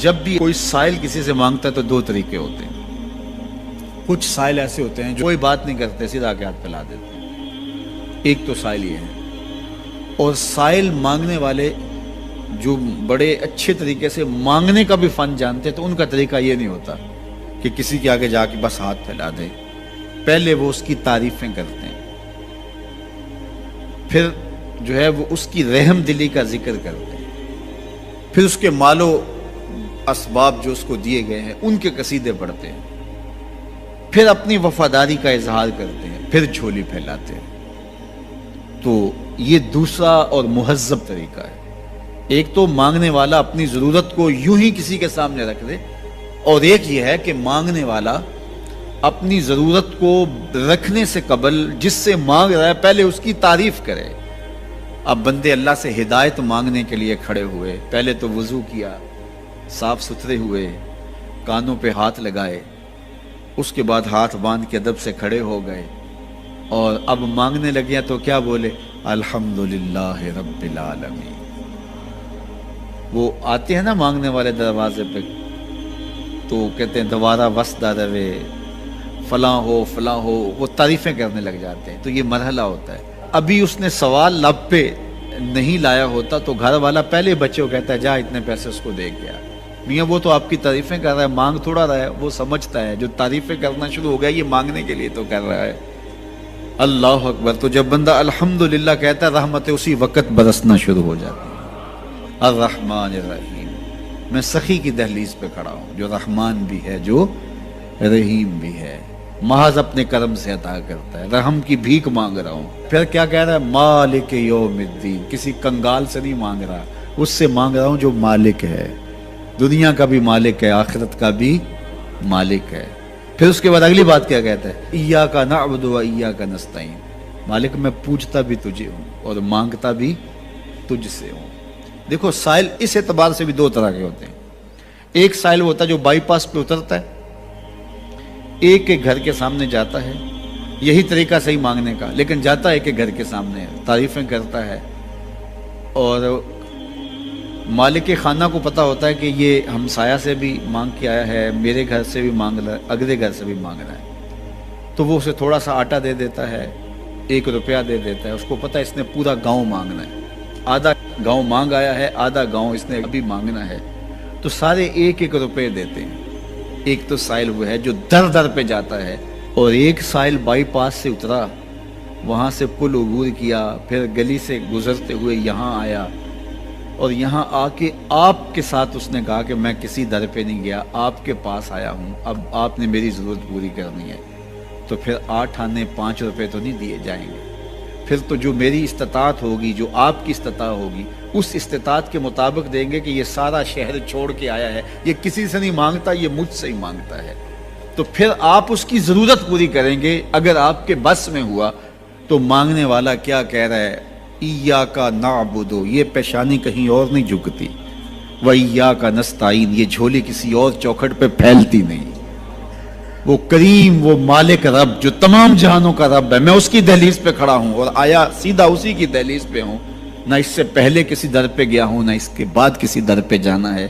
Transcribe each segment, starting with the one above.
جب بھی کوئی سائل کسی سے مانگتا ہے تو دو طریقے ہوتے ہیں. کچھ سائل ایسے ہوتے ہیں جو کوئی بات نہیں کرتے، سیدھا کے ہاتھ پھیلا دیتے ہیں. ایک تو سائل یہ ہے. اور سائل مانگنے والے جو بڑے اچھے طریقے سے مانگنے کا بھی فن جانتے ہیں تو ان کا طریقہ یہ نہیں ہوتا کہ کسی کے آگے جا کے بس ہاتھ پھیلا دے. پہلے وہ اس کی تعریفیں کرتے ہیں، پھر جو ہے وہ اس کی رحم دلی کا ذکر کرتے ہیں، پھر اس کے مال و اسباب جو اس کو دیے گئے ہیں ان کے قصیدے پڑھتے ہیں، پھر اپنی وفاداری کا اظہار کرتے ہیں، پھر جھولی پھیلاتے ہیں. تو یہ دوسرا اور مہذب طریقہ ہے. ایک تو مانگنے والا اپنی ضرورت کو یوں ہی کسی کے سامنے رکھ دے، اور ایک یہ ہے کہ مانگنے والا اپنی ضرورت کو رکھنے سے قبل جس سے مانگ رہا ہے پہلے اس کی تعریف کرے. اب بندے اللہ سے ہدایت مانگنے کے لیے کھڑے ہوئے، پہلے تو وضو کیا، صاف ستھرے ہوئے، کانوں پہ ہاتھ لگائے، اس کے بعد ہاتھ باندھ کے ادب سے کھڑے ہو گئے، اور اب مانگنے لگے تو کیا بولے؟ الحمدللہ رب العالمین. وہ آتے ہیں نا مانگنے والے دروازے پہ تو کہتے ہیں دوبارہ وسدہ روے، فلاں ہو فلاں ہو، وہ تعریفیں کرنے لگ جاتے ہیں. تو یہ مرحلہ ہوتا ہے. ابھی اس نے سوال لب پہ نہیں لایا ہوتا تو گھر والا پہلے بچے کو کہتا ہے جا اتنے پیسے اس کو دے گیا. میاں وہ تو آپ کی تعریفیں کر رہا ہے، مانگ تھوڑا رہا ہے. وہ سمجھتا ہے جو تعریفیں کرنا شروع ہو گیا یہ مانگنے کے لیے تو کر رہا ہے. اللہ اکبر. تو جب بندہ الحمدللہ کہتا ہے رحمتیں اسی وقت برسنا شروع ہو جاتی ہیں. الرحمن الرحیم. میں سخی کی دہلیز پہ کھڑا ہوں جو رحمان بھی ہے جو رحیم بھی ہے، محض اپنے کرم سے عطا کرتا ہے. رحم کی بھیک مانگ رہا ہوں. پھر کیا کہہ رہا ہے؟ مالک یوم الدین. کسی کنگال سے نہیں مانگ رہا، اس سے مانگ رہا ہوں جو مالک ہے، دنیا کا بھی مالک ہے، آخرت کا بھی مالک ہے. پھر اس کے بعد اگلی بات کیا کہتا ہے؟ ایاک نعبد و ایاک نستعین. مالک میں پوچھتا بھی تجھے ہوں اور مانگتا بھی تجھ سے ہوں. دیکھو سائل اس اعتبار سے بھی دو طرح کے ہوتے ہیں. ایک سائل ہوتا ہے جو بائی پاس پہ اترتا ہے، ایک کے گھر کے سامنے جاتا ہے، یہی طریقہ صحیح مانگنے کا، لیکن جاتا ہے کہ گھر کے سامنے تعریفیں کرتا ہے، اور مالک خانہ کو پتہ ہوتا ہے کہ یہ ہمسایہ سے بھی مانگ کے آیا ہے، میرے گھر سے بھی مانگ رہا ہے، اگلے گھر سے بھی مانگ رہا ہے. تو وہ اسے تھوڑا سا آٹا دے دیتا ہے، 1 روپیہ دے دیتا ہے. اس کو پتہ ہے اس نے پورا گاؤں مانگنا ہے، آدھا گاؤں مانگ آیا ہے، آدھا گاؤں اس نے ابھی مانگنا ہے. تو سارے 1-1 روپے دیتے ہیں. ایک تو سائل وہ ہے جو در در پہ جاتا ہے، اور ایک سائل بائی پاس سے اترا، وہاں سے پل عبور کیا، پھر گلی سے گزرتے ہوئے یہاں آیا، اور یہاں آ کے آپ کے ساتھ اس نے کہا کہ میں کسی در پہ نہیں گیا، آپ کے پاس آیا ہوں، اب آپ نے میری ضرورت پوری کرنی ہے. تو پھر 8 آنے 5 روپے تو نہیں دیے جائیں گے. پھر تو جو میری استطاعت ہوگی، جو آپ کی استطاعت ہوگی، اس استطاعت کے مطابق دیں گے کہ یہ سارا شہر چھوڑ کے آیا ہے، یہ کسی سے نہیں مانگتا، یہ مجھ سے ہی مانگتا ہے. تو پھر آپ اس کی ضرورت پوری کریں گے. اگر آپ کے بس میں ہوا تو مانگنے والا کیا کہہ رہا ہے؟ ایاک نعبد. یہ پیشانی کہیں اور نہیں جھکتی، وایاک نستعین. یہ جھولی کسی اور چوکھٹ پہ پھیلتی نہیں. وہ کریم، وہ مالک رب جو تمام جہانوں کا رب ہے، میں اس کی دہلیز پہ کھڑا ہوں اور آیا سیدھا اسی کی دہلیز پہ ہوں. نہ اس سے پہلے کسی در پہ گیا ہوں، نہ اس کے بعد کسی در پہ جانا ہے.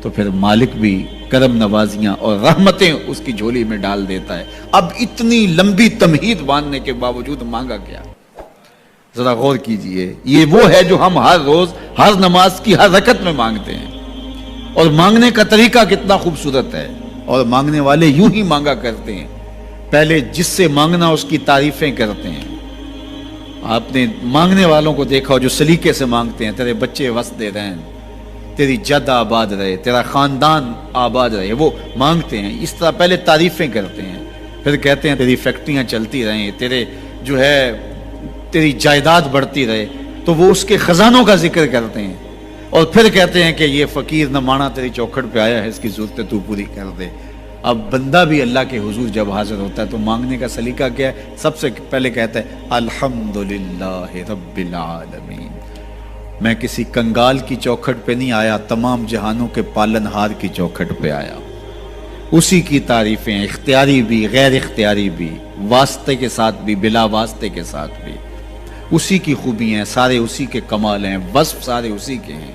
تو پھر مالک بھی کرم نوازیاں اور رحمتیں اس کی جھولی میں ڈال دیتا ہے. اب اتنی لمبی تمہید باندھنے کے باوجود مانگا کیا؟ ذرا غور کیجئے. یہ وہ ہے جو ہم ہر روز ہر نماز کی ہر رکعت میں مانگتے ہیں، اور مانگنے کا طریقہ کتنا خوبصورت ہے. اور مانگنے والے یوں ہی مانگا کرتے ہیں. پہلے جس سے مانگنا اس کی تعریفیں کرتے ہیں. آپ نے مانگنے والوں کو دیکھا جو سلیقے سے مانگتے ہیں، تیرے بچے وسدے رہیں، تیری جد آباد رہے، تیرا خاندان آباد رہے. وہ مانگتے ہیں اس طرح، پہلے تعریفیں کرتے ہیں، پھر کہتے ہیں تیری فیکٹریاں چلتی رہیں، تیرے جو ہے تیری جائیداد بڑھتی رہے. تو وہ اس کے خزانوں کا ذکر کرتے ہیں، اور پھر کہتے ہیں کہ یہ فقیر نمانہ تیری چوکھٹ پہ آیا ہے، اس کی ضرورتیں تو پوری کر دے. اب بندہ بھی اللہ کے حضور جب حاضر ہوتا ہے تو مانگنے کا سلیقہ کیا ہے؟ سب سے پہلے کہتا ہے الحمدللہ رب العالمین. میں کسی کنگال کی چوکھٹ پہ نہیں آیا، تمام جہانوں کے پالن ہار کی چوکھٹ پہ آیا. اسی کی تعریفیں اختیاری بھی غیر اختیاری بھی، واسطے کے ساتھ بھی بلا واسطے کے ساتھ بھی. اسی کی خوبی ہیں، سارے اسی کے کمال ہیں، وصف سارے اسی کے ہیں.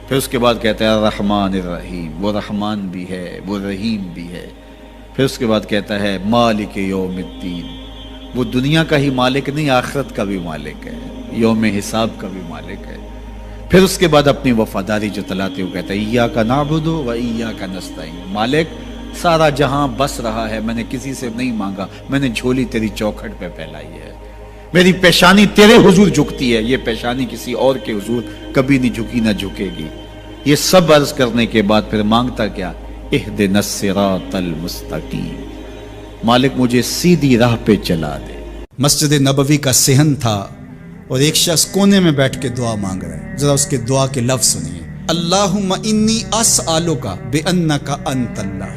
پھر اس کے بعد کہتا ہے الرحمن الرحیم، وہ رحمان بھی ہے وہ رحیم بھی ہے۔ پھر اس کے بعد کہتا ہے مالک یوم الدین، وہ دنیا کا ہی مالک نہیں، آخرت کا بھی مالک ہے، یوم حساب کا بھی مالک ہے۔ پھر اس کے بعد اپنی وفاداری جتلاتے ہوئے کہتا ہے ایاک نعبد و ایاک نستعین، مالک سارا جہاں بس رہا ہے، میں نے کسی سے نہیں مانگا، میں نے جھولی تیری چوکھٹ پہ پھیلائی ہے، میری پیشانی تیرے حضور جھکتی ہے، یہ پیشانی کسی اور کے حضور کبھی نہیں جھکی نہ جھکے گی۔ یہ سب عرض کرنے کے بعد پھر مانگتا کیا؟ اہدنا الصراط المستقیم، مالک مجھے سیدھی راہ پہ چلا دے۔ مسجد نبوی کا صحن تھا اور ایک شخص کونے میں بیٹھ کے دعا مانگ رہا ہے، ذرا اس کے دعا کے لفظ سنیے۔ اللہم انی اسألک بانک انت اللہ،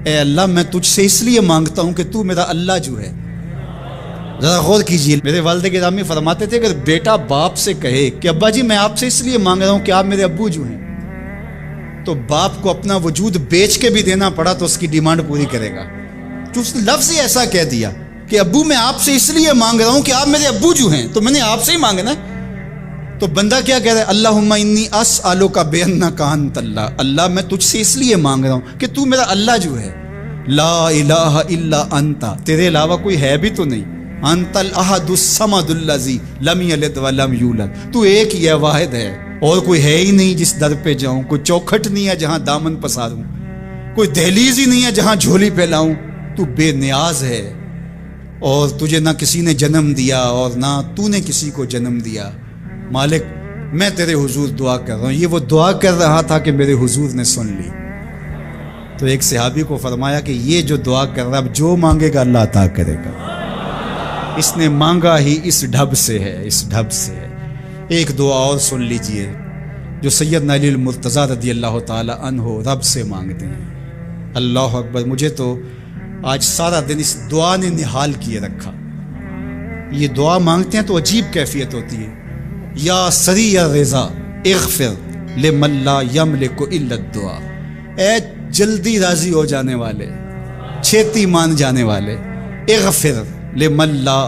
اے اللہ میں تجھ سے اس لیے مانگتا ہوں کہ تو میرا اللہ جو ہے۔ ذرا غور کیجئے، میرے والد گرامی فرماتے تھے اگر بیٹا باپ سے کہے کہ ابا جی میں آپ سے اس لیے مانگ رہا ہوں کہ آپ میرے ابو جو ہیں، تو باپ کو اپنا وجود بیچ کے بھی دینا پڑا تو اس کی ڈیمانڈ پوری کرے گا، جو اس نے لفظ ہی ایسا کہہ دیا کہ ابو میں آپ سے اس لیے مانگ رہا ہوں کہ آپ میرے ابو جو ہیں، تو میں نے آپ سے ہی مانگنا ہے۔ تو بندہ کیا کہہ رہا ہے؟ اللہم انی اسألک بانک انت اللہ، اللہ میں تجھ سے اس لیے مانگ رہا ہوں کہ تو میرا اللہ جو ہے، لا الہ الا انت، تیرے علاوہ کوئی ہے بھی تو نہیں، انت الاحد الصمد الذی لم یلد ولم یولد، تو ایک ہی ہے، واحد ہے، اور کوئی ہے ہی نہیں جس در پہ جاؤں، کوئی چوکھٹ نہیں ہے جہاں دامن پساروں، کوئی دہلیز ہی نہیں ہے جہاں جھولی پھیلاؤں، تو بے نیاز ہے، اور تجھے نہ کسی نے جنم دیا اور نہ تو نے کسی کو جنم دیا۔ مالک میں تیرے حضور دعا کر رہا ہوں۔ یہ وہ دعا کر رہا تھا کہ میرے حضور نے سن لی۔ تو ایک صحابی کو فرمایا کہ یہ جو دعا کر رہا ہے اب جو مانگے گا اللہ عطا کرے گا، اس نے مانگا ہی اس ڈھب سے ہے، اس ڈھب سے ہے۔ ایک دعا اور سن لیجئے جو سیدنا علی المرتضیٰ رضی اللہ تعالی عنہ رب سے مانگتے ہیں۔ اللہ اکبر، مجھے تو آج سارا دن اس دعا نے نحال کیے رکھا۔ یہ دعا مانگتے ہیں تو عجیب کیفیت ہوتی ہے۔ یا سریع الرضا اغفر لمن لا یملک الا الدعاء، اے جلدی راضی ہو جانے والے، چھیتی مان جانے والے، اغفر لمن لا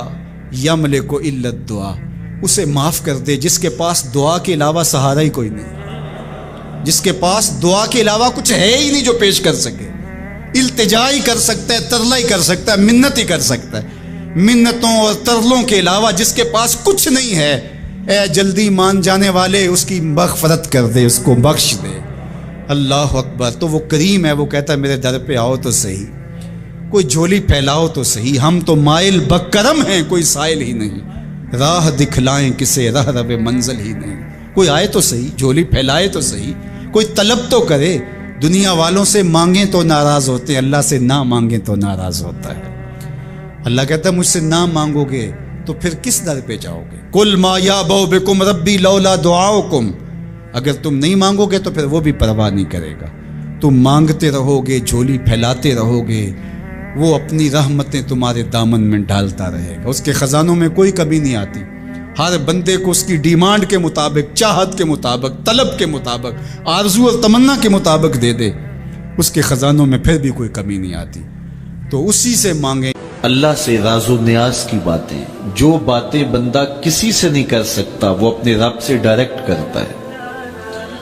یملک الا الدعاء، اسے معاف کر دے جس کے پاس دعا کے علاوہ سہارا ہی کوئی نہیں، جس کے پاس دعا کے علاوہ کچھ ہے ہی نہیں جو پیش کر سکے۔ التجا ہی کر سکتا ہے، ترلا ہی کر سکتا ہے، منت ہی کر سکتا ہے، منتوں اور ترلوں کے علاوہ جس کے پاس کچھ نہیں ہے، اے جلدی مان جانے والے اس کی مغفرت کر دے، اس کو بخش دے۔ اللہ اکبر۔ تو وہ کریم ہے، وہ کہتا ہے میرے در پہ آؤ تو صحیح، کوئی جھولی پھیلاؤ تو صحیح، ہم تو مائل بکرم ہیں، کوئی سائل ہی نہیں، راہ دکھلائیں کسے رہ رب منزل ہی نہیں، کوئی آئے تو صحیح، جھولی پھیلائے تو صحیح، کوئی طلب تو کرے۔ دنیا والوں سے مانگیں تو ناراض ہوتے ہیں، اللہ سے نہ مانگیں تو ناراض ہوتا ہے۔ اللہ کہتا ہے مجھ سے نہ مانگو گے تو پھر کس در پہ جاؤ گے؟ قل ما یعبؤ بکم ربی لولا دعاؤکم، اگر تم نہیں مانگو گے تو پھر وہ بھی پرواہ نہیں کرے گا، تم مانگتے رہو گے، جھولی پھیلاتے رہو گے، وہ اپنی رحمتیں تمہارے دامن میں ڈالتا رہے گا، اس کے خزانوں میں کوئی کمی نہیں آتی، ہر بندے کو اس کی ڈیمانڈ کے مطابق، چاہت کے مطابق، طلب کے مطابق، آرزو اور تمنا کے مطابق دے دے، اس کے خزانوں میں پھر بھی کوئی کمی نہیں آتی۔ تو اسی سے مانگیں۔ اللہ سے راز و نیاز کی باتیں، جو باتیں بندہ کسی سے نہیں کر سکتا وہ اپنے رب سے ڈائریکٹ کرتا ہے،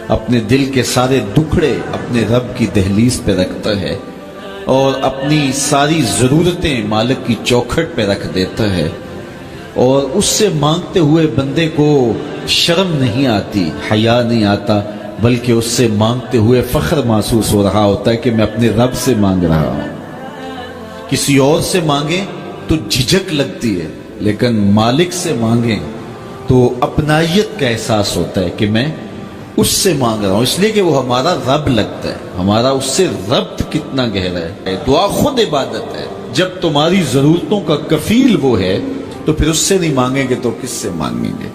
اپنے دل کے سارے دکھڑے اپنے رب کی دہلیز پہ رکھتا ہے، اور اپنی ساری ضرورتیں مالک کی چوکھٹ پہ رکھ دیتا ہے، اور اس سے مانگتے ہوئے بندے کو شرم نہیں آتی، حیا نہیں آتا، بلکہ اس سے مانگتے ہوئے فخر محسوس ہو رہا ہوتا ہے کہ میں اپنے رب سے مانگ رہا ہوں۔ کسی اور سے مانگیں تو جھجک لگتی ہے، لیکن مالک سے مانگیں تو اپنائیت کا احساس ہوتا ہے کہ میں اس سے مانگ رہا ہوں، اس لیے کہ وہ ہمارا رب لگتا ہے، ہمارا اس سے ربط کتنا گہرا ہے۔ دعا خود عبادت ہے، جب تمہاری ضرورتوں کا کفیل وہ ہے تو پھر اس سے نہیں مانگیں گے تو کس سے مانگیں گے؟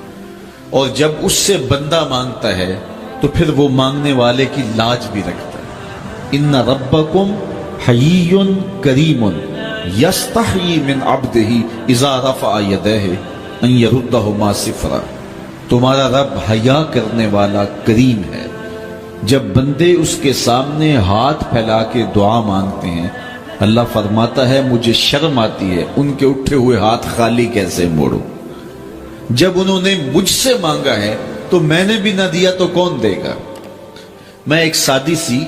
اور جب اس سے بندہ مانگتا ہے تو پھر وہ مانگنے والے کی لاج بھی رکھتا ہے۔ ان ربکم حیی کریم یستحیی من عبدہ اذا رفع یدیہ ان یردہما صفرا، تمہارا رب حیا کرنے والا کریم ہے، جب بندے اس کے سامنے ہاتھ پھیلا کے دعا مانگتے ہیں اللہ فرماتا ہے مجھے شرم آتی ہے ان کے اٹھے ہوئے ہاتھ خالی کیسے موڑوں، جب انہوں نے مجھ سے مانگا ہے تو میں نے بھی نہ دیا تو کون دے گا؟ میں ایک سادی سی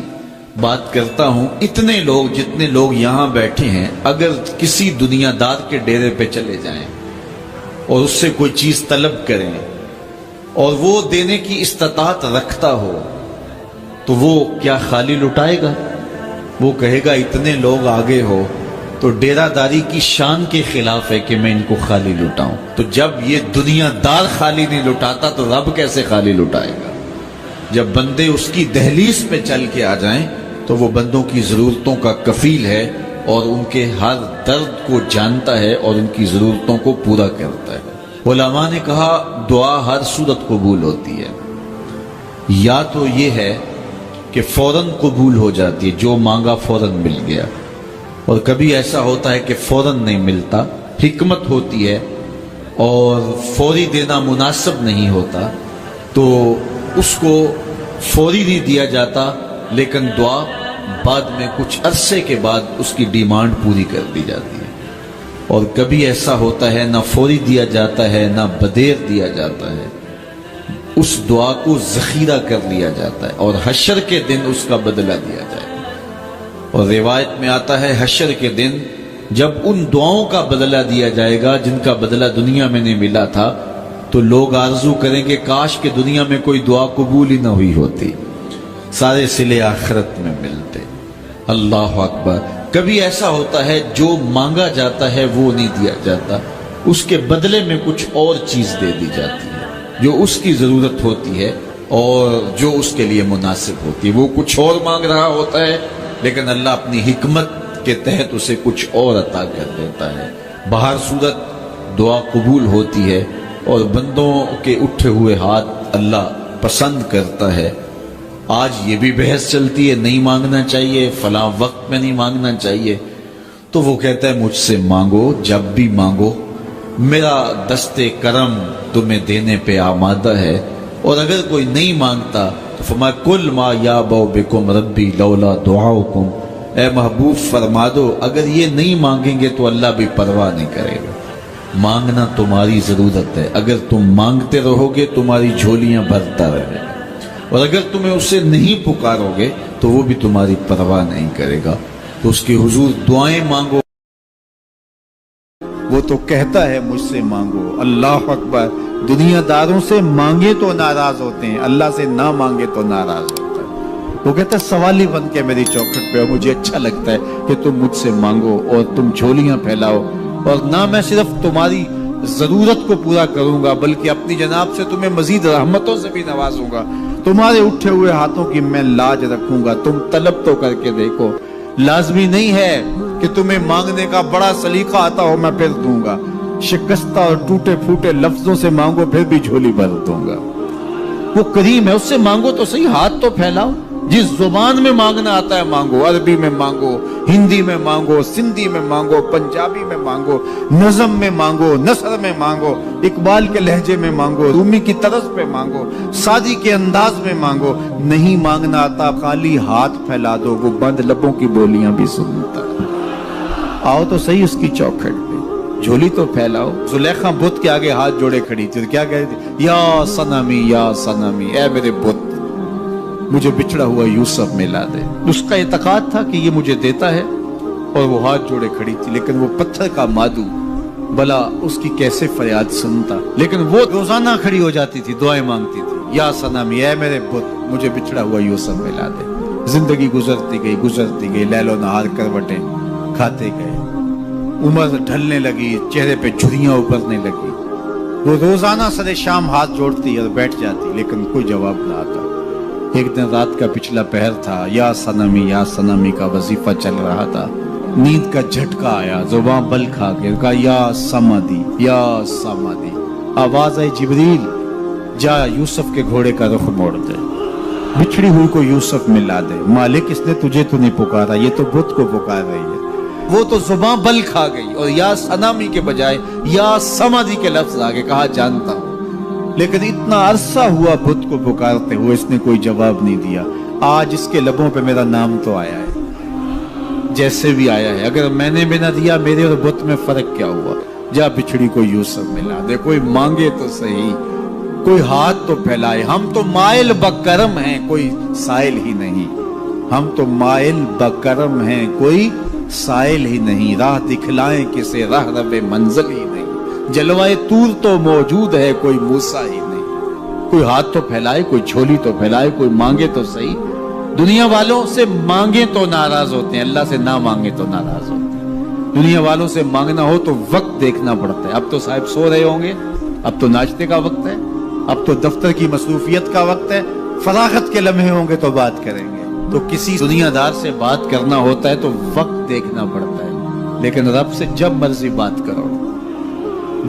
بات کرتا ہوں، اتنے لوگ جتنے لوگ یہاں بیٹھے ہیں اگر کسی دنیا دار کے ڈیرے پہ چلے جائیں اور اس سے کوئی چیز طلب کریں اور وہ دینے کی استطاعت رکھتا ہو تو وہ کیا خالی لٹائے گا؟ وہ کہے گا اتنے لوگ آگے ہو تو ڈیرہ داری کی شان کے خلاف ہے کہ میں ان کو خالی لٹاؤں۔ تو جب یہ دنیا دار خالی نہیں لٹاتا تو رب کیسے خالی لٹائے گا؟ جب بندے اس کی دہلیز پہ چل کے آ جائیں تو وہ بندوں کی ضرورتوں کا کفیل ہے اور ان کے ہر درد کو جانتا ہے اور ان کی ضرورتوں کو پورا کرتا ہے۔ علماء نے کہا دعا ہر صورت قبول ہوتی ہے، یا تو یہ ہے کہ فوراً قبول ہو جاتی ہے، جو مانگا فوراً مل گیا، اور کبھی ایسا ہوتا ہے کہ فوراً نہیں ملتا، حکمت ہوتی ہے اور فوری دینا مناسب نہیں ہوتا تو اس کو فوری نہیں دیا جاتا، لیکن دعا بعد میں کچھ عرصے کے بعد اس کی ڈیمانڈ پوری کر دی جاتی ہے۔ اور کبھی ایسا ہوتا ہے نہ فوری دیا جاتا ہے نہ بدیر دیا جاتا ہے، اس دعا کو ذخیرہ کر لیا جاتا ہے اور حشر کے دن اس کا بدلہ دیا جائے گا۔ اور روایت میں آتا ہے حشر کے دن جب ان دعاؤں کا بدلہ دیا جائے گا جن کا بدلہ دنیا میں نہیں ملا تھا تو لوگ آرزو کریں گے کاش کہ دنیا میں کوئی دعا قبول ہی نہ ہوئی ہوتی، سارے صلے آخرت میں ملتے۔ اللہ اکبر۔ کبھی ایسا ہوتا ہے جو مانگا جاتا ہے وہ نہیں دیا جاتا، اس کے بدلے میں کچھ اور چیز دے دی جاتی ہے جو اس کی ضرورت ہوتی ہے اور جو اس کے لیے مناسب ہوتی ہے۔ وہ کچھ اور مانگ رہا ہوتا ہے لیکن اللہ اپنی حکمت کے تحت اسے کچھ اور عطا کر دیتا ہے۔ بہر صورت دعا قبول ہوتی ہے اور بندوں کے اٹھے ہوئے ہاتھ اللہ پسند کرتا ہے۔ آج یہ بھی بحث چلتی ہے نہیں مانگنا چاہیے، فلاں وقت میں نہیں مانگنا چاہیے، تو وہ کہتا ہے مجھ سے مانگو جب بھی مانگو، میرا دست کرم تمہیں دینے پہ آمادہ ہے۔ اور اگر کوئی نہیں مانگتا تو فرمایا کل ما یابو بکم ربی لولا دعاؤکم، اے محبوب فرما دو اگر یہ نہیں مانگیں گے تو اللہ بھی پرواہ نہیں کرے گا۔ مانگنا تمہاری ضرورت ہے، اگر تم مانگتے رہو گے تمہاری جھولیاں بھرتا رہے گا، اور اگر تمہیں اسے نہیں پکارو گے تو وہ بھی تمہاری پرواہ نہیں کرے گا۔ تو اس کے حضور دعائیں مانگو، وہ تو کہتا ہے مجھ سے مانگو۔ اللہ اکبر۔ دنیا داروں سے مانگے تو ناراض ہوتے ہیں، اللہ سے نہ مانگے تو ناراض ہوتا ہے۔ وہ کہتا ہے سوالی بن کے میری چوکھٹ پہ، مجھے اچھا لگتا ہے کہ تم مجھ سے مانگو اور تم جھولیاں پھیلاؤ، اور نہ میں صرف تمہاری ضرورت کو پورا کروں گا بلکہ اپنی جناب سے تمہیں مزید رحمتوں سے بھی نوازوں گا، تمہارے اٹھے ہوئے ہاتھوں کی میں لاج رکھوں گا، تم طلب تو کر کے دیکھو۔ لازمی نہیں ہے کہ تمہیں مانگنے کا بڑا سلیقہ آتا ہو میں پھر دوں گا، شکستہ اور ٹوٹے پھوٹے لفظوں سے مانگو پھر بھی جھولی بھر دوں گا۔ وہ کریم ہے، اس سے مانگو تو صحیح، ہاتھ تو پھیلاؤ، جس زبان میں مانگنا آتا ہے مانگو، عربی میں مانگو، ہندی میں مانگو، سندھی میں مانگو، پنجابی میں مانگو، نظم میں مانگو، نثر میں مانگو، اقبال کے لہجے میں مانگو، رومی کی طرز پہ مانگو، سادی کے انداز میں مانگو۔ نہیں مانگنا آتا خالی ہاتھ پھیلا دو، وہ بند لبوں کی بولیاں بھی سنتا ہے۔ آؤ تو صحیح اس کی چوکھٹ پہ، جھولی تو پھیلاؤ۔ زلیخا بت کے آگے ہاتھ جوڑے کھڑی تھی، کیا کہتی تھی؟ یا صنمی یا صنمی، اے میرے بت مجھے بچھڑا ہوا یوسف ملا دے۔ اس کا اعتقاد تھا کہ یہ مجھے دیتا ہے، اور وہ ہاتھ جوڑے کھڑی تھی، لیکن وہ پتھر کا مادو بلا اس کی کیسے فریاد سنتا۔ لیکن وہ روزانہ کھڑی ہو جاتی تھی، دعائیں مانگتی تھی، یا صنمی اے میرے بت مجھے بچھڑا ہوا یوسف ملا دے۔ زندگی گزرتی گئی، لیل و نہار کروٹیں کھاتے گئے، عمر ڈھلنے لگی، چہرے پہ جھریاں ابھرنے لگی۔ وہ روزانہ سر شام ہاتھ جوڑتی اور بیٹھ جاتی، لیکن کوئی جواب نہ آتا۔ ایک دن رات کا پچھلا پہر تھا، یا صنمی کا وظیفہ چل رہا تھا، نیند کا جھٹکا آیا، زباں بل کھا کے کہا یا سمادی یا سمادی۔ آواز آئی جبریل جا یوسف کے گھوڑے کا رخ موڑ دے، بچھڑی ہوئی کو یوسف ملا دے۔ مالک اس نے تجھے تو نہیں پکارا، یہ تو بت کو پکار رہی ہے۔ وہ تو زباں بل کھا گئی اور یا صنمی کے بجائے یا سمادی کے لفظ آگے کہا جانتا ہوں، لیکن اتنا عرصہ ہوا بت کو پکارتے ہوئے اس نے کوئی جواب نہیں دیا۔ آج اس کے لبوں پہ میرا نام تو آیا ہے، جیسے بھی آیا ہے، اگر میں نے بھی نہ دیا میرے اور بت میں فرق کیا ہوا؟ جا بچھڑی کو یوسف ملا دے، کوئی مانگے تو صحیح، کوئی ہاتھ تو پھیلائے. ہم تو مائل بکرم ہیں, کوئی سائل ہی نہیں. ہم تو مائل بکرم ہیں, کوئی سائل ہی نہیں. راہ دکھلائیں کسے, راہ رب منزل ہی نہیں. جلوائے طور تو موجود ہے, کوئی موسیٰ ہی نہیں. کوئی ہاتھ تو پھیلائے, کوئی جھولی تو پھیلائے, کوئی مانگے تو صحیح. دنیا والوں سے مانگے تو ناراض ہوتے ہیں, اللہ سے نہ مانگے تو ناراض ہوتے ہیں. دنیا والوں سے مانگنا ہو تو وقت دیکھنا پڑتا ہے. اب تو صاحب سو رہے ہوں گے, اب تو ناشتے کا وقت ہے, اب تو دفتر کی مصروفیت کا وقت ہے, فراغت کے لمحے ہوں گے تو بات کریں گے. تو کسی دنیا دار سے بات کرنا ہوتا ہے تو وقت دیکھنا پڑتا ہے. لیکن رب سے جب مرضی بات کرو,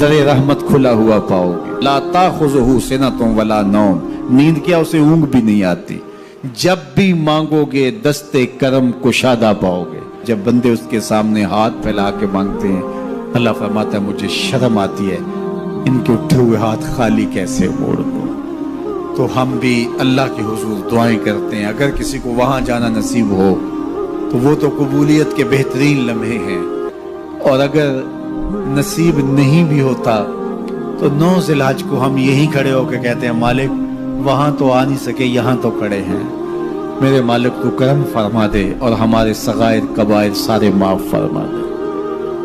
در رحمت کھلا ہوا پاؤ گے. لا تاخذہ سنۃ ولا نوم, نیند کیا اسے اونگ بھی نہیں آتی. جب بھی مانگو گے دستے کرم کشادہ پاؤ گے. جب بندے اس کے سامنے ہاتھ پھیلا کے مانگتے ہیں, اللہ فرماتا ہے مجھے شرم آتی ہے, ان کے اٹھے ہوئے ہاتھ خالی کیسے موڑ دوں. تو ہم بھی اللہ کے حضور دعائیں کرتے ہیں. اگر کسی کو وہاں جانا نصیب ہو تو وہ تو قبولیت کے بہترین لمحے ہیں, اور اگر نصیب نہیں بھی ہوتا تو 9 ذی الحج کو ہم یہی کھڑے ہو کے کہتے ہیں مالک وہاں تو آ نہیں سکے, یہاں تو کھڑے ہیں, میرے مالک تو کرم فرما دے اور ہمارے صغائر کبائر سارے معاف فرما دے.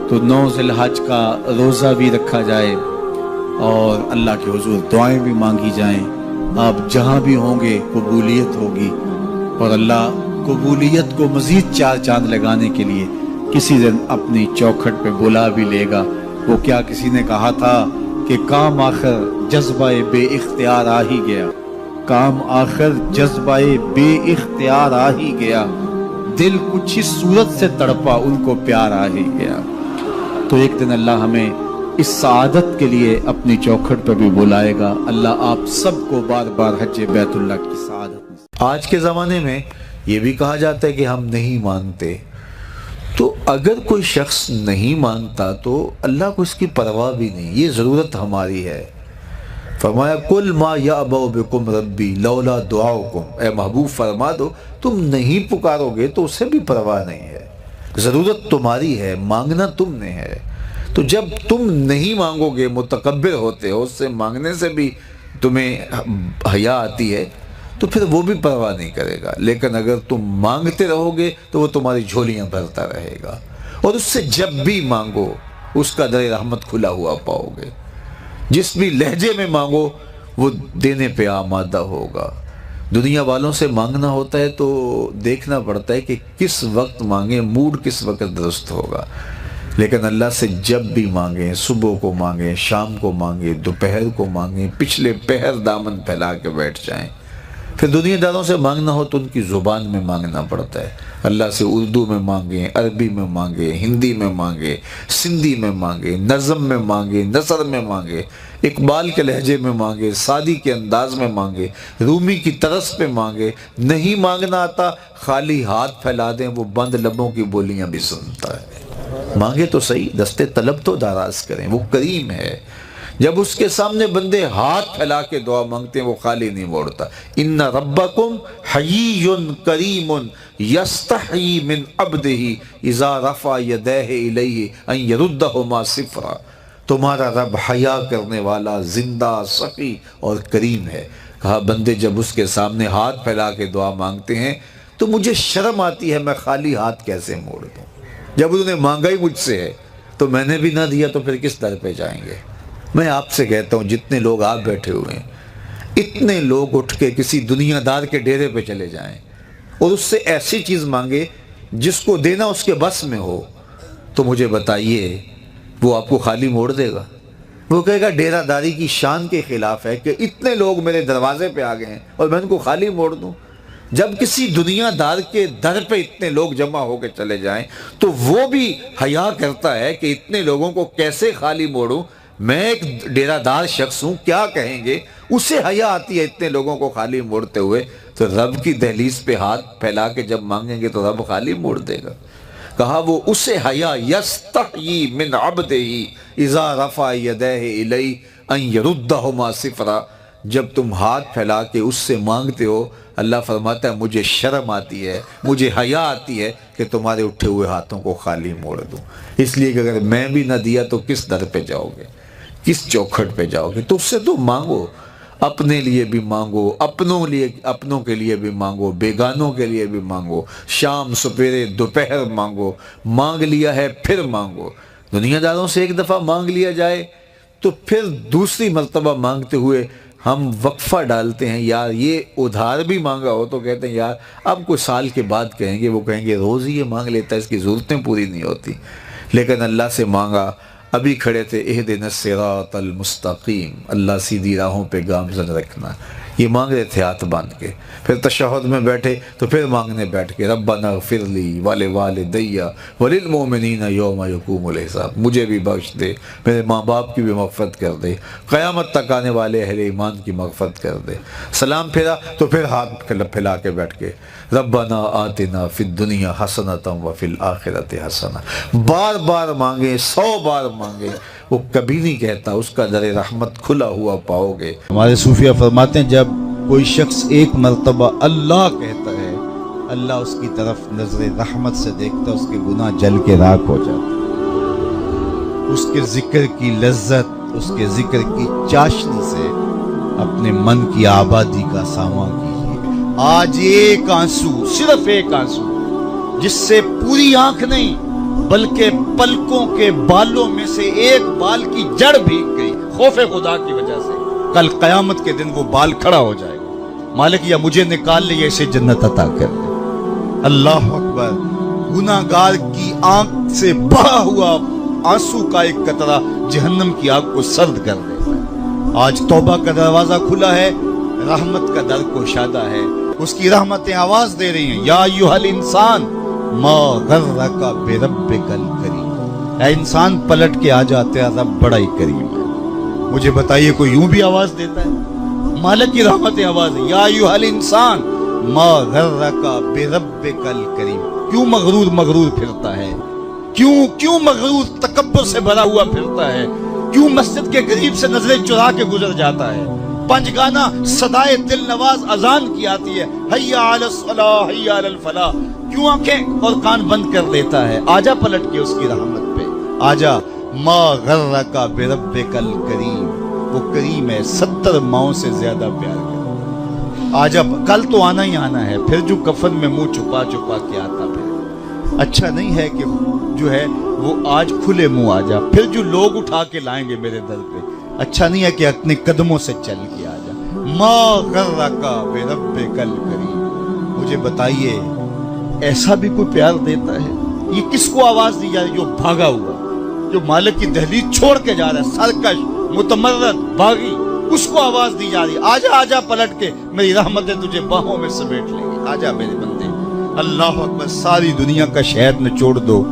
تو 9 ذی الحج کا روزہ بھی رکھا جائے اور اللہ کے حضور دعائیں بھی مانگی جائیں. آپ جہاں بھی ہوں گے قبولیت ہوگی, اور اللہ قبولیت کو مزید 4 چاند لگانے کے لیے کسی دن اپنی چوکھٹ پہ بلا بھی لے گا. وہ کیا کسی نے کہا تھا کہ کام آخر جذبہ بے اختیار آ ہی گیا, کام آخر جذبہ بے اختیار آ ہی گیا, دل کچھ اس صورت سے تڑپا ان کو پیار آ ہی گیا. تو ایک دن اللہ ہمیں اس سعادت کے لیے اپنی چوکھٹ پہ بھی بلائے گا. اللہ آپ سب کو بار بار حج بیت اللہ کی سعادت. آج کے زمانے میں یہ بھی کہا جاتا ہے کہ ہم نہیں مانگتے. تو اگر کوئی شخص نہیں مانگتا تو اللہ کو اس کی پرواہ بھی نہیں, یہ ضرورت ہماری ہے. فرمایا کل ما یعبأ بکم ربی لولا دعاؤکم, اے محبوب فرما دو تم نہیں پکارو گے تو اسے بھی پرواہ نہیں ہے. ضرورت تمہاری ہے, مانگنا تم نے ہے. تو جب تم نہیں مانگو گے, متکبر ہوتے ہو, اس سے مانگنے سے بھی تمہیں حیا آتی ہے, تو پھر وہ بھی پرواہ نہیں کرے گا. لیکن اگر تم مانگتے رہو گے تو وہ تمہاری جھولیاں بھرتا رہے گا, اور اس سے جب بھی مانگو اس کا در رحمت کھلا ہوا پاؤ گے. جس بھی لہجے میں مانگو وہ دینے پہ آمادہ ہوگا. دنیا والوں سے مانگنا ہوتا ہے تو دیکھنا پڑتا ہے کہ کس وقت مانگیں, موڈ کس وقت درست ہوگا. لیکن اللہ سے جب بھی مانگیں, صبح کو مانگیں, شام کو مانگیں, دوپہر کو مانگیں, پچھلے پہر دامن پھیلا کے بیٹھ جائیں. پھر دنیا داروں سے مانگنا ہو تو ان کی زبان میں مانگنا پڑتا ہے. اللہ سے اردو میں مانگیں, عربی میں مانگیں, ہندی میں مانگیں, سندھی میں مانگیں, نظم میں مانگیں, نثر میں مانگیں, اقبال کے لہجے میں مانگیں, سعدی کے انداز میں مانگیں, رومی کی طرز پہ مانگیں. نہیں مانگنا آتا خالی ہاتھ پھیلا دیں, وہ بند لبوں کی بولیاں بھی سنتا ہے. مانگے تو صحیح, دستے طلب تو دراز کریں, وہ کریم ہے. جب اس کے سامنے بندے ہاتھ پھیلا کے دعا مانگتے ہیں وہ خالی نہیں موڑتا. ان ربکم حیی کریم یستحیی من عبدہ اذا رفع یدیہ الیہ ان یردہما صفرا. تمہارا رب حیا کرنے والا, زندہ, سخی اور کریم ہے. کہا بندے جب اس کے سامنے ہاتھ پھیلا کے دعا مانگتے ہیں تو مجھے شرم آتی ہے, میں خالی ہاتھ کیسے موڑ دوں. جب انہوں نے مانگا ہی مجھ سے ہے تو میں نے بھی نہ دیا تو پھر کس در پہ جائیں گے. میں آپ سے کہتا ہوں جتنے لوگ آپ بیٹھے ہوئے ہیں, اتنے لوگ اٹھ کے کسی دنیا دار کے ڈیرے پہ چلے جائیں اور اس سے ایسی چیز مانگے جس کو دینا اس کے بس میں ہو, تو مجھے بتائیے وہ آپ کو خالی موڑ دے گا؟ وہ کہے گا ڈیرہ داری کی شان کے خلاف ہے کہ اتنے لوگ میرے دروازے پہ آ گئے ہیں اور میں ان کو خالی موڑ دوں. جب کسی دنیا دار کے در پہ اتنے لوگ جمع ہو کے چلے جائیں تو وہ بھی حیا کرتا ہے کہ اتنے لوگوں کو کیسے خالی موڑوں, میں ایک ڈیرہ دار شخص ہوں, کیا کہیں گے. اسے حیا آتی ہے اتنے لوگوں کو خالی موڑتے ہوئے. تو رب کی دہلیز پہ ہاتھ پھیلا کے جب مانگیں گے تو رب خالی موڑ دے گا. کہا وہ اسے حیا یستحیی من عبدہ اذا رفع یدیہ الیہ ان یردہما صفرا. جب تم ہاتھ پھیلا کے اس سے مانگتے ہو, اللہ فرماتا ہے مجھے شرم آتی ہے, مجھے حیا آتی ہے کہ تمہارے اٹھے ہوئے ہاتھوں کو خالی موڑ دوں. اس لیے کہ اگر میں بھی نہ دیا تو کس در پہ جاؤ گے, کس چوکھٹ پہ جاؤ گے. تو اس سے تو مانگو. اپنے لیے بھی مانگو، اپنوں کے لیے بھی مانگو، بیگانوں کے لیے بھی مانگو، شام سپیرے دوپہر مانگو، مانگ لیا ہے پھر مانگو۔ دنیا داروں سے ایک دفعہ مانگ لیا جائے تو پھر دوسری مرتبہ مانگتے ہوئے ہم وقفہ ڈالتے ہیں، یار یہ ادھار بھی مانگا ہو تو کہتے ہیں یار اب کچھ سال کے بعد کہیں گے، وہ کہیں گے روز ہی یہ مانگ لیتا ہے، اس کی ضرورتیں پوری نہیں ہوتی۔ لیکن اللہ سے مانگا، ابھی کھڑے تھے اہدنا الصراط المستقیم، اللہ سیدھی راہوں پہ گامزن رکھنا، یہ مانگ رہے تھے ہاتھ باندھ کے۔ پھر تشہد میں بیٹھے تو پھر مانگنے بیٹھ کے ربنا اغفر لی ولوالدی وللمؤمنین یوم یقوم الحساب، مجھے بھی بخش دے، میرے ماں باپ کی بھی مغفرت کر دے، قیامت تک آنے والے اہل ایمان کی مغفرت کر دے۔ سلام پھیرا تو پھر ہاتھ پھیلا کے بیٹھ کے ربنا آتنا فی الدنیا حسنۃ وفی الآخرۃ حسنہ، بار بار مانگے، 100 بار مانگے، وہ کبھی نہیں کہتا اس کا در رحمت کھلا ہوا پاؤ گے۔ ہمارے صوفیہ فرماتے ہیں جب کوئی شخص ایک مرتبہ اللہ کہتا ہے، اللہ اس کی طرف نظر رحمت سے دیکھتا ہے، اس کے گناہ جل کے راکھ ہو جاتے ہیں۔ اس کے ذکر کی لذت، اس کے ذکر کی چاشنی سے اپنے من کی آبادی کا سامان کیجیے۔ آج ایک آنسو، صرف ایک آنسو، جس سے پوری آنکھ نہیں بلکہ پلکوں کے بالوں میں سے ایک بال کی جڑ بھیگ گئی خوف خدا کی وجہ سے، کل قیامت کے دن وہ بال کھڑا ہو جائے گا، مالک یا مجھے نکال لے یا اسے جنت عطا کر دے۔ اللہ اکبر۔ گناہگار کی آنکھ سے بہا ہوا آنسو کا ایک قطرہ جہنم کی آگ کو سرد کر دیتا ہے۔ آج توبہ کا دروازہ کھلا ہے، رحمت کا در کوشادہ ہے، اس کی رحمتیں آواز دے رہی ہیں، یا ایھا الانسان ما غرک بربک الکریم، اے انسان پلٹ کے آ جاتے ہیں، رب بڑا ہی کریم ہے۔ مجھے بتائیے کوئی یوں بھی آواز دیتا ہے؟ مالک کی رحمتیں آواز ہے، یا ایھا الانسان ما غرک بربک الکریم۔ کیوں مغرور پھرتا ہے؟ کیوں مغرور تکبر سے بھرا ہوا پھرتا ہے؟ کیوں مسجد کے قریب سے نظریں چرا کے گزر جاتا ہے؟ پنجگانہ صدائے دل نواز اذان کی آتی ہے، حی علی الصلاح حی علی الفلاح، کیوں آنکھیں اور کان بند کر لیتا ہے؟ آجا پلٹ کے اس کی رحمت پہ، آجا۔ ما غرک بربک الکریم، وہ کریم ہے، 70 ماؤں سے زیادہ پیار کرتا۔ آجا، کل تو آنا ہی آنا ہے، پھر جو کفن میں منہ چھپا کے آتا پھر اچھا نہیں ہے کہ جو ہے وہ آج کھلے منہ آجا، پھر جو لوگ اٹھا کے لائیں گے میرے در پہ، اچھا نہیں ہے کہ اپنے قدموں سے چل کے آجا۔ ما غرک بربک الکریم۔ مجھے بتائیے ایسا بھی کوئی پیار دیتا ہے؟ یہ کس کو آواز دی جا رہی؟ جو بھاگا ہوا، جو مالک کی دہلیز چھوڑ کے جا رہا ہے، سرکش، متمرد، باغی، اس کو آواز دی جا رہی ہے، آجا پلٹ کے، میری رحمتیں تجھے باہوں میں سمیٹ لیں گی، آجا میرے بندے۔ اللہ اکبر۔ ساری دنیا کا شہد نچوڑ دو،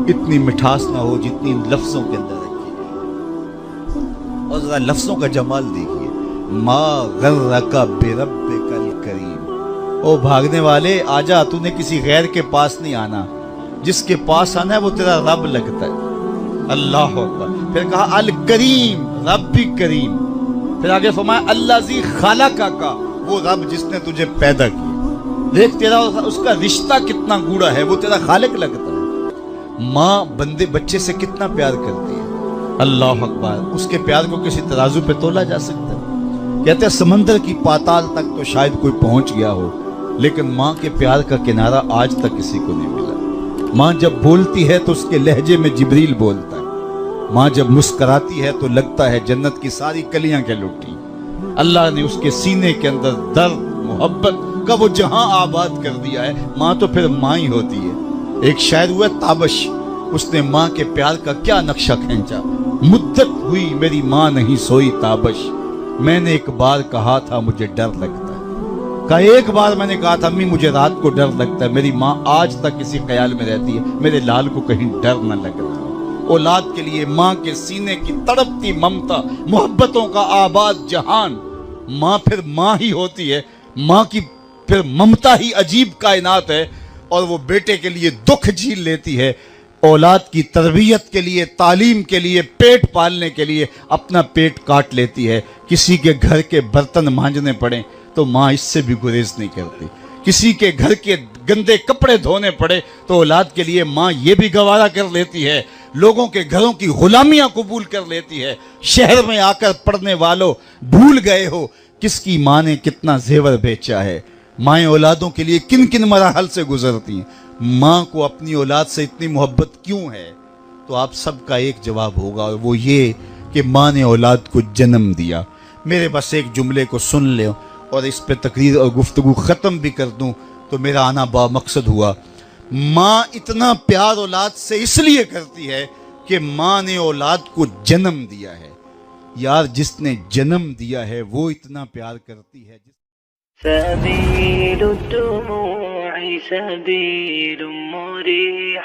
اتنی مٹھاس نہ ہو جتنی لفظوں کے اندر رکھی گئی، اور ذرا لفظوں کا جمال دیکھیے، ما غرک بربک الکریم۔ او بھاگنے والے، آجا، تو نے کسی غیر کے پاس نہیں آنا، جس کے پاس آنا ہے وہ تیرا رب لگتا ہے۔ اللہ اکبر۔ پھر کہا الکریم، رب بھی کریم۔ پھر آگے فرمایا الذی خلقک کا، وہ رب جس نے تجھے پیدا کیا۔ دیکھ تیرا اس کا رشتہ کتنا گوڑا ہے، وہ تیرا خالق لگتا ہے۔ ماں بندے بچے سے کتنا پیار کرتی ہے، اللہ اکبر۔ اس کے پیار کو کسی ترازو پہ تولا جا سکتا ہے؟ کہتے ہیں سمندر کی پاتال تک تو شاید کوئی پہنچ گیا ہو، لیکن ماں کے پیار کا کنارہ آج تک کسی کو نہیں ملا۔ ماں جب بولتی ہے تو اس کے لہجے میں جبریل بولتا ہے، ماں جب مسکراتی ہے تو لگتا ہے جنت کی ساری کلیاں کے لٹی۔ اللہ نے اس کے سینے کے اندر درد محبت کا وہ جہاں آباد کر دیا ہے۔ ماں تو پھر ماں ہی ہوتی ہے۔ ایک شاعر ہوا تابش، اس نے ماں کے پیار کا کیا نقشہ کھینچا۔ مدت ہوئی میری ماں نہیں سوئی تابش، میں نے ایک بار کہا تھا مجھے ڈر لگتا ہے۔ کہا ایک بار میں نے کہا تھا امی مجھے رات کو ڈر لگتا ہے، میری ماں آج تک اسی خیال میں رہتی ہے میرے لال کو کہیں ڈر نہ لگ رہا۔ اولاد کے لیے ماں کے سینے کی تڑپتی ممتا، محبتوں کا آباد جہان، ماں پھر ماں ہی ہوتی ہے۔ ماں کی پھر ممتا ہی عجیب کائنات ہے، اور وہ بیٹے کے لیے دکھ جھیل لیتی ہے، اولاد کی تربیت کے لیے، تعلیم کے لیے، پیٹ پالنے کے لیے اپنا پیٹ کاٹ لیتی ہے۔ کسی کے گھر کے برتن مانجنے پڑیں تو ماں اس سے بھی گریز نہیں کرتی، کسی کے گھر کے گندے کپڑے دھونے پڑے تو اولاد کے لیے ماں یہ بھی گوارا کر لیتی ہے، لوگوں کے گھروں کی غلامیاں قبول کر لیتی ہے۔ شہر میں آ کر پڑھنے والوں بھول گئے ہو کس کی ماں نے کتنا زیور بیچا ہے، مائیں اولادوں کے لیے کن کن مراحل سے گزرتی ہیں، ماں کو اپنی اولاد سے اتنی محبت کیوں ہے؟ تو آپ سب کا ایک جواب ہوگا، اور وہ یہ کہ ماں نے اولاد کو جنم دیا۔ میرے بس ایک جملے کو سن لیں اور اس پہ تقریر اور گفتگو ختم بھی کر دوں تو میرا آنا با مقصد ہوا۔ ماں اتنا پیار اولاد سے اس لیے کرتی ہے کہ ماں نے اولاد کو جنم دیا ہے۔ یار جس نے جنم دیا ہے وہ اتنا پیار کرتی ہے۔ سبيل الدموع سبيل مريح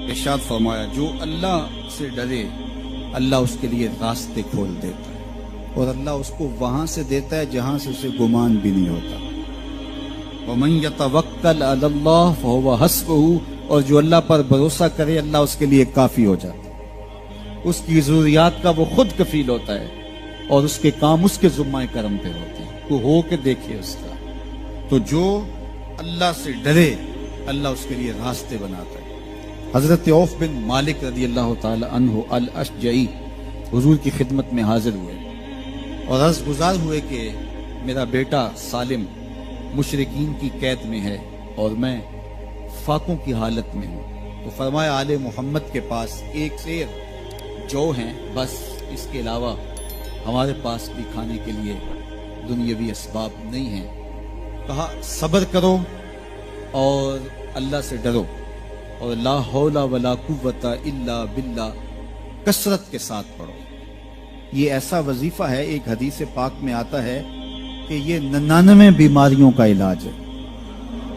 ارشاد فرمایا جو اللہ سے ڈرے اللہ اس کے لیے راستے کھول دیتا ہے، اور اللہ اس کو وہاں سے دیتا ہے جہاں سے اسے گمان بھی نہیں ہوتا۔ وَمَن يَتَوَكَّلْ عَلَى اللَّهِ فَهُوَ حَسْبُهُ، اور جو اللہ پر بھروسہ کرے اللہ اس کے لیے کافی ہو جاتا ہے، اس کی ضروریات کا وہ خود کفیل ہوتا ہے، اور اس کے کام اس کے ذمہ کرم پہ ہوتے ہیں، تو ہو کے دیکھے اس کا۔ تو جو اللہ سے ڈرے اللہ اس کے لیے راستے بناتا ہے۔ حضرت عوف بن مالک رضی اللہ تعالی عنہ الاشجعی حضور کی خدمت میں حاضر ہوئے اور عرض گزار ہوئے کہ میرا بیٹا سالم مشرکین کی قید میں ہے اور میں فاقوں کی حالت میں ہوں۔ تو فرمایا آل محمد کے پاس ایک سیر جو ہیں، بس اس کے علاوہ ہمارے پاس بھی کھانے کے لیے دنیاوی اسباب نہیں ہیں۔ کہا صبر کرو اور اللہ سے ڈرو، اور لا حول ولا قوت الا باللہ کثرت کے ساتھ پڑھو۔ یہ ایسا وظیفہ ہے، ایک حدیث پاک میں آتا ہے کہ یہ 99 بیماریوں کا علاج ہے،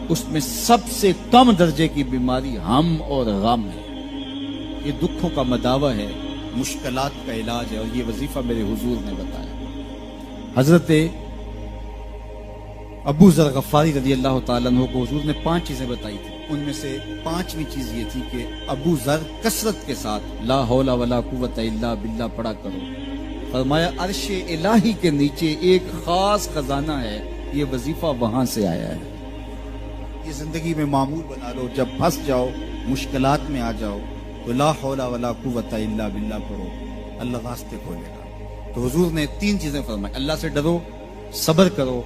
اس میں سب سے کم درجے کی بیماری ہم اور غم ہے۔ یہ دکھوں کا مداوع ہے، مشکلات کا علاج ہے، اور یہ وظیفہ میرے حضور نے بتایا۔ حضرت ابو ذر غفاری رضی اللہ تعالیٰ عنہ کو حضور نے 5 چیزیں بتائی تھی، ان میں سے 5ویں چیز یہ تھی کہ ابو ذر کثرت کے ساتھ لا حول ولا قوت الا باللہ پڑھا کرو۔ فرمایا عرش الہی کے نیچے ایک خاص خزانہ ہے، یہ وظیفہ وہاں سے آیا ہے۔ یہ زندگی میں معمول بنا لو، جب پھنس جاؤ مشکلات میں آ جاؤ تو لا حول ولا قوت الا باللہ پڑھو، اللہ راستے کھولے گا۔ تو حضور نے 3 چیزیں فرمائی، اللہ سے ڈرو، صبر کرو،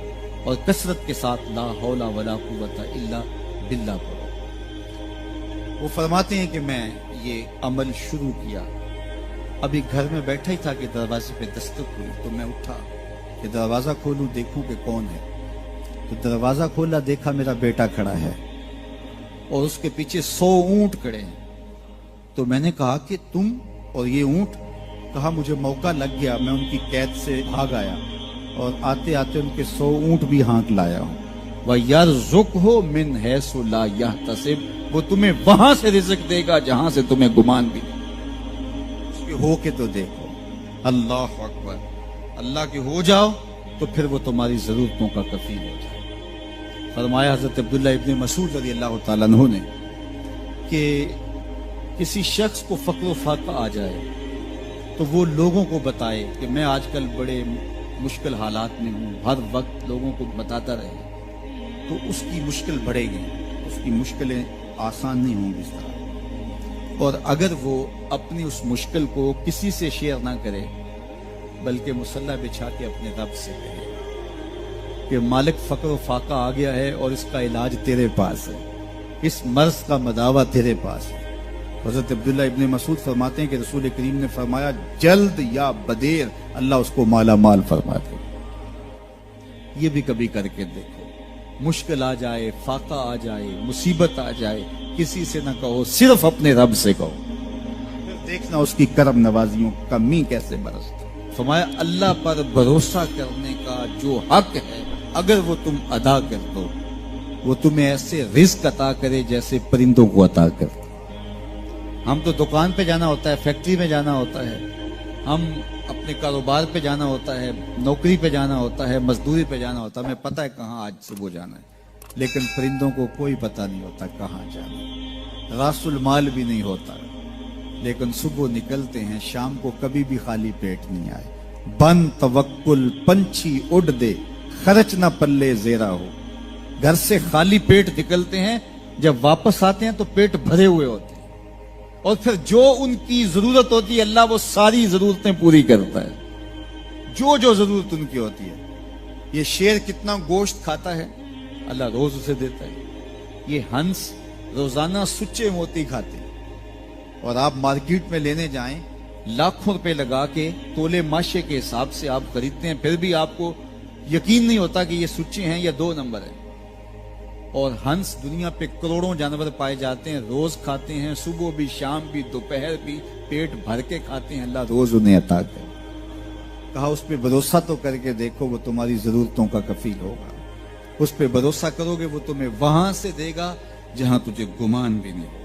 اور کثرت کے ساتھ لا حول ولا قوت الا باللہ پڑھو۔ وہ فرماتے ہیں کہ میں یہ عمل شروع کیا، ابھی گھر میں بیٹھا ہی تھا کہ دروازے پہ دستک ہوئی، تو میں اٹھا کہ دروازہ کھولوں دیکھوں کہ کون ہے۔ تو دروازہ کھولا، دیکھا میرا بیٹا کھڑا ہے اور اس کے پیچھے 100 اونٹ کھڑے ہیں۔ تو میں نے کہا کہ تم اور یہ اونٹ؟ کہا مجھے موقع لگ گیا، میں ان کی قید سے بھاگ آیا اور آتے آتے ان کے 100 اونٹ بھی ہانک لایا ہوں۔ وَيَرْزُقْهُ مِنْ حَيْثُ لَا يَحْتَسِبُ، وہ تمہیں وہاں سے رزق دے گا جہاں سے تمہیں گمان بھی نہیں۔ اس کے ہو کے تو دیکھو، اللہ اکبر، اللہ کے ہو جاؤ تو پھر وہ تمہاری ضرورتوں کا کفیل ہو جائے۔ فرمایا حضرت عبداللہ ابن مسعود رضی اللہ تعالیٰ عنہ نے کہ کسی شخص کو فقر و فاقہ آ جائے تو وہ لوگوں کو بتائے کہ میں آج کل بڑے مشکل حالات میں ہوں، ہر وقت لوگوں کو بتاتا رہے تو اس کی مشکل بڑھے گی، اس کی مشکلیں آسان نہیں ہوں گی اس طرح۔ اور اگر وہ اپنی اس مشکل کو کسی سے شیئر نہ کرے بلکہ مصلی بچھا کے اپنے رب سے کہے کہ مالک فقر و فاقہ آ گیا ہے اور اس کا علاج تیرے پاس ہے، اس مرض کا مداوع تیرے پاس ہے۔ حضرت عبداللہ ابن مسعود فرماتے ہیں کہ رسول کریم نے فرمایا جلد یا بدیر اللہ اس کو مالا مال فرما دے۔ یہ بھی کبھی کر کے دیکھو، مشکل آ جائے، فاقہ آ جائے، مصیبت آ جائے، کسی سے نہ کہو، صرف اپنے رب سے کہو، پھر دیکھنا اس کی کرم نوازیوں کا می کیسے برستا۔ فرمایا اللہ پر بھروسہ کرنے کا جو حق ہے اگر وہ تم ادا کر دو، وہ تمہیں ایسے رزق عطا کرے جیسے پرندوں کو عطا کرتا۔ ہم تو دکان پہ جانا ہوتا ہے، فیکٹری میں جانا ہوتا ہے، ہم اپنے کاروبار پہ جانا ہوتا ہے، نوکری پہ جانا ہوتا ہے، مزدوری پہ جانا ہوتا ہے، ہمیں پتہ ہے کہاں آج صبح جانا ہے، لیکن پرندوں کو کوئی پتہ نہیں ہوتا کہاں جانا ہے، راس المال بھی نہیں ہوتا، لیکن صبح نکلتے ہیں، شام کو کبھی بھی خالی پیٹ نہیں آئے۔ بن توکل پنچھی اڑ دے، خرچ نہ پلے زیرا ہو۔ گھر سے خالی پیٹ نکلتے ہیں جب واپس آتے ہیں تو پیٹ بھرے ہوئے ہوتے ہیں، اور پھر جو ان کی ضرورت ہوتی ہے اللہ وہ ساری ضرورتیں پوری کرتا ہے، جو ضرورت ان کی ہوتی ہے۔ یہ شیر کتنا گوشت کھاتا ہے، اللہ روز اسے دیتا ہے۔ یہ ہنس روزانہ سچے موتی کھاتے ہیں، اور آپ مارکیٹ میں لینے جائیں لاکھوں روپے لگا کے تولے ماشے کے حساب سے آپ خریدتے ہیں، پھر بھی آپ کو یقین نہیں ہوتا کہ یہ سچے ہیں یا 2 نمبر ہیں۔ اور ہنس دنیا پہ کروڑوں جانور پائے جاتے ہیں، روز کھاتے ہیں، صبح بھی، شام بھی، دوپہر بھی، پیٹ بھر کے کھاتے ہیں، اللہ روز انہیں عطا کرے۔ کہا اس پہ بھروسہ تو کر کے دیکھو، وہ تمہاری ضرورتوں کا کفیل ہوگا۔ اس پہ بھروسہ کرو گے وہ تمہیں وہاں سے دے گا جہاں تجھے گمان بھی نہیں ہو۔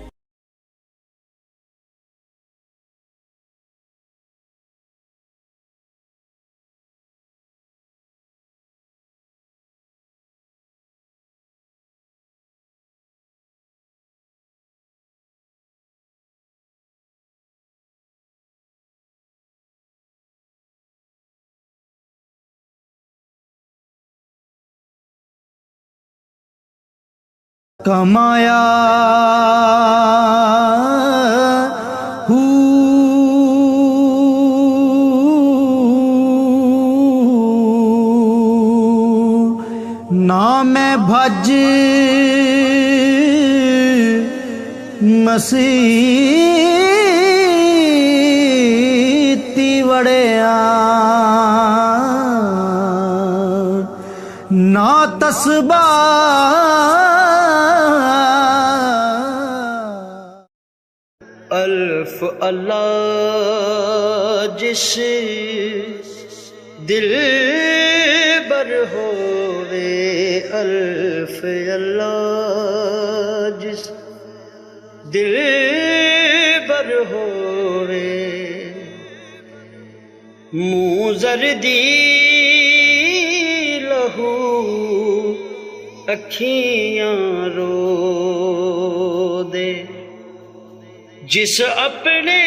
کمایا نہ میں بھج مسیتی وڑیا نہ تسبہ الف اللہ جس دل بر ہووے، الف اللہ جس دل بر ہووے، منہ زردی لہو اکھیاں رو دے، جس اپنے